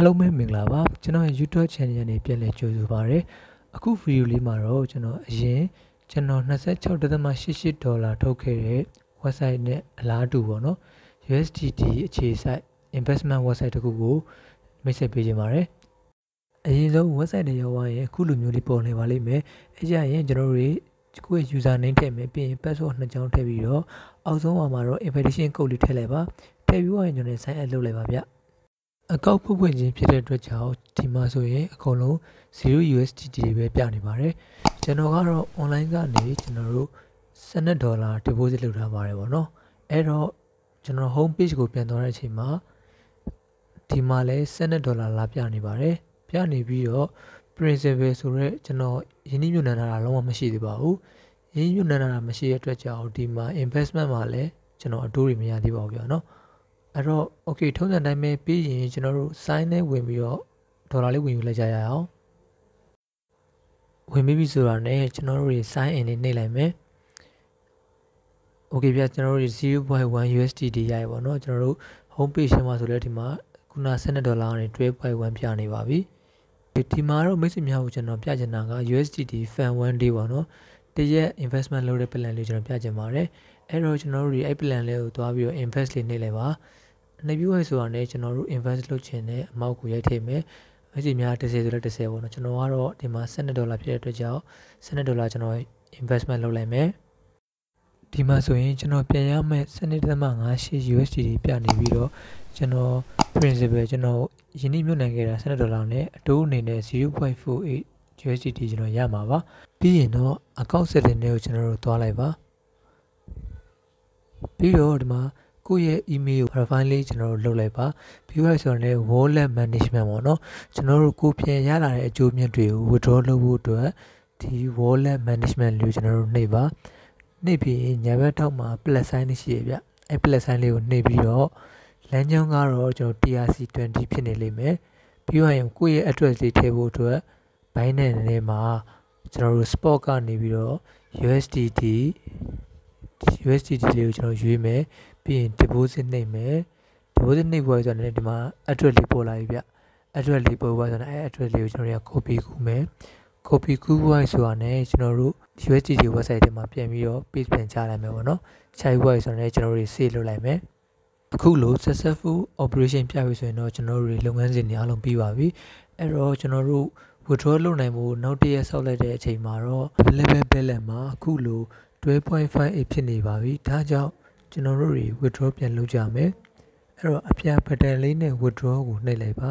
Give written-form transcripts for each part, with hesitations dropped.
အားလုံးပဲမင်္ဂလာပါကျွန်တော်ရဲ့ YouTube channel နဲ့ပြန်လည်ကြိုဆိုပါရစေအခုဗီဒီယိုလေးမှာတော့ကျွန်တော်26.88 ဒေါ်လာထုတ်ခဲ့တဲ့ website နဲ့အလားတူပေါ့နော် USDT အခြေစိုက် investment website တခုကိုမိတ်ဆက်ပေးခြင်းပါတယ်အရင်ဆုံး website တွေရောက်သွားရင်အခုလိုမျိုးလေးပေါ်နေပါလိမ့်မယ်အဲကြရင်ကျွန်တော်တို့ကိုယ့်ရဲ့ user name ထည့်မယ်ပြီးရင် password 2ကြောင်းထည့်ပြီးတော့အောက်ဆုံးမှာတော့ invitation code လေးထည့်လိုက်ပါထည့်ပြီးတော့ကျွန်တော် sign up လုပ်လိုက်ပါဗျအကောက်ဖွင့်ခြင်းဖြစ်တဲ့အတွက်ကြောင့်ဒီမှာဆိုရင်အကုန်လုံး0 USDT ပဲပြနေပါတယ်ကျွန်တော်ကတော့ online ကနေကျွန်တော်တို့$12 deposit လုပ်ထားပါတယ်ပေါ့နော်အဲ့တော့ကျွန်တော် home page ကိုပြန်သွားတဲ့အချိန်မှာဒီမှာလဲ$12လာပြနေပါတယ်ပြနေပြီးတော့ principal ဆိုတော့ကျွန်တော်ယင်းနှိမ့်ညွှန်တာလုံးဝမရှိသေးပါဘူးယင်းညွှန်တာမရှိတဲ့အတွက်ကြောင့်ဒီမှာ investment မှာလဲကျွန်တော်အတိုးတွေမရသေးပါဘူးဗျာနော်အဲ့တော့ okay ထုံးစံတိုင်းပဲပြီးရင်ကျွန်တော်တို့ sign နဲ့ဝင်ပြီးတော့ဒေါ်လာလေးဝင်ယူလိုက်ကြရအောင်ဝင်ပြီးပြီဆိုတာနဲ့ကျွန်တော်တို့ sign in လေးနှိပ်လိုက်မယ် okay ဗျာကျွန်တော်တို့ 0.1 USDT ရရပါတော့ကျွန်တော်တို့ home page မှာဆိုလဲဒီမှာခုန$12ကနေ 12.1 ပြနေပါပြီဒီမှာတော့မိတ်ဆွေများကိုကျွန်တော်ပြချင်တာက USDT fan 1 day ပေါ့နော်တရက် investment လုပ်တဲ့ plan လေးကျွန်တော်ပြချင်ပါတယ်အဲ့တော့ကျွန်တော်တို့အဲ့ plan လေးကိုသွားပြီးတော့ invest လေးနှိပ်လိုက်ပါနေပြီးဝင်ဆိုတာနဲ့ကျွန်တော်တို့ invest လုပ်ချင်တဲ့အမောက်ကိုရိုက်ထည့်မယ်မိတ်ဆွေများ30ဆိုလဲ30ပေါ့နော်ကျွန်တော်ကတော့ဒီမှာ$12ဖြစ်တဲ့အတွက်ကြောင့်$12ကျွန်တော် investment လုပ်လိုက်မယ်ဒီမှာဆိုရင်ကျွန်တော်ပြန်ရမယ့်$12.58 USDT ပြနေပြီးတော့ကျွန်တော် principal ကျွန်တော်ယင်းနှိမ့်မြုပ်နှံခဲ့တာ$12နဲ့အတိုးအနေနဲ့ 0.48 USDT ကျွန်တော်ရမှာပါပြီးရင်တော့ account setting တွေကိုကျွန်တော်တို့သွားလိုက်ပါပြီးတော့ဒီမှာကိုယ့်ရဲ့ email profile လေးကျွန်တော်တို့လုပ်လိုက်ပါပြီးတော့ဆိုတော့ wallet management ပေါ့နော်ကျွန်တော်တို့ကိုပြန်ရလာတဲ့အကျိုးမြတ်တွေကို withdraw လုပ်ဖို့အတွက်ဒီ wallet management လေးကိုကျွန်တော်တို့နှိပ်ပါနှိပ်ပြီးညာဘက်ထောက်မှာ plus sign လေးရှိရဗျအဲ plus sign လေးကိုနှိပ်ပြီးတော့လမ်းကြောင်းကတော့ကျွန်တော် TRC20 ဖြစ်နေလိမ့်မယ်ပြီးတော့ရင်ကိုယ့်ရဲ့ address လေးထည့်ဖို့အတွက် Binance ထဲမှာကျွန်တော်တို့ spot ကနေပြီးတော့ USDT လေးကိုကျွန်တော်ရွေးမယ်ပြီးရင် deposit နှိပ်မယ် deposit နှိပ်ဖို့ဆိုတော့ဒီမှာ address လေးပေါ်လာပြီဗျ address လေးပေါ်သွားဆိုတော့အဲ address လေးကိုကျွန်တော်တို့ copy ကူးမယ် copy ကူးဖို့ဆိုတာနဲ့ကျွန်တော်တို့ USDT website ထဲမှာပြန်ပြီးတော့ page ပြန်ချလိုက်မယ်ပေါ့နော်ချလိုက်ဖို့ဆိုတော့ကျွန်တော်တို့ save လုပ်လိုက်မယ်အခုလို့ successful operation ပြပြီဆိုရင်တော့ကျွန်တော်တို့လုပ်ငန်းစဉ်တွေအားလုံးပြီးပါပြီအဲ့တော့ကျွန်တော်တို့ withdraw လုပ်နိုင်ဖို့နောက်တစ်ရက်ဆောက်လိုက်တဲ့အချိန်မှာတော့ level balance မှာအခုလို့ 12.58 ဖြစ်နေပါပြီဒါကြောင့်ကျွန်တော်တို့ withdraw ပြန်လုပ်ကြမယ်အဲ့တော့အပြာ button လေးနဲ့ withdraw ကိုနှိပ်လိုက်ပါ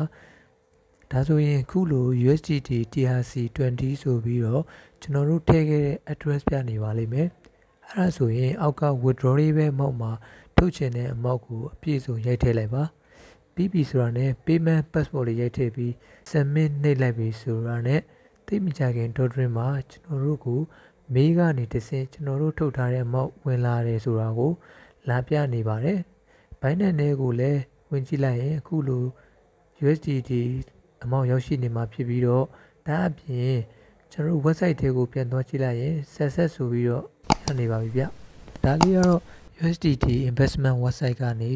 ဒါဆိုရင်ခုလို USDT TRC20 ဆိုပြီးတော့ကျွန်တော်တို့ထည့်ခဲ့တဲ့ address ပြနေပါလိမ့်မယ်အဲ့ဒါဆိုရင်အောက်က withdraw လေးပဲအမောက်မှာထုတ်ချင်တဲ့အမောက်ကိုအပြည့်စုံရိုက်ထည့်လိုက်ပါပြီးပြီဆိုတာနဲ့ payment passport လေးရိုက်ထည့်ပြီး submit နှိပ်လိုက်ပြီဆိုတာနဲ့သိမကြခင် dotrin မှာကျွန်တော်တို့ကိုမေးကနေတစ်ဆင့်ကျွန်တော်တို့ထုတ်ထားတဲ့အမောက်ဝင်လာတယ်ဆိုတာကိုလာပြနေပါတယ် Binance နဲ့ကိုလည်းဝင်ကြည့်လိုက်ရင်အခုလို USDT အမောက်ရောက်ရှိနေမှာဖြစ်ပြီးတော့ဒါအပြင်ကျွန်တော်တို့ website တွေကိုပြန်သွားကြည့်လိုက်ရင် success ဆိုပြီးတော့ရနေပါပြီဗျဒါလေးကတော့ USDT investment website ကနေ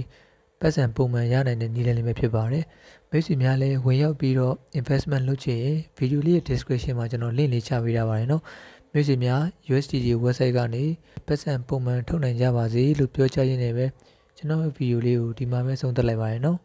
ပတ်စံပုံမှန်ရနိုင်တဲ့နည်းလမ်းလေးပဲဖြစ်ပါတယ်မိတ်ဆွေများလည်းဝင်ရောက်ပြီးတော့ investment လုပ်ချင်ရင် video လေးရဲ့ description မှာကျွန်တော် link လေးချပေးထားပါတယ်နော်မိတ်ဆွေများ USDT website ကနေပတ်စံပုံမှန်ထုတ်နိုင်ကြပါစေလို့ပြောချရင်းနဲ့ပဲကျွန်တော် video လေးကိုဒီမှာပဲဆုံးသက်လိုက်ပါတယ်နော်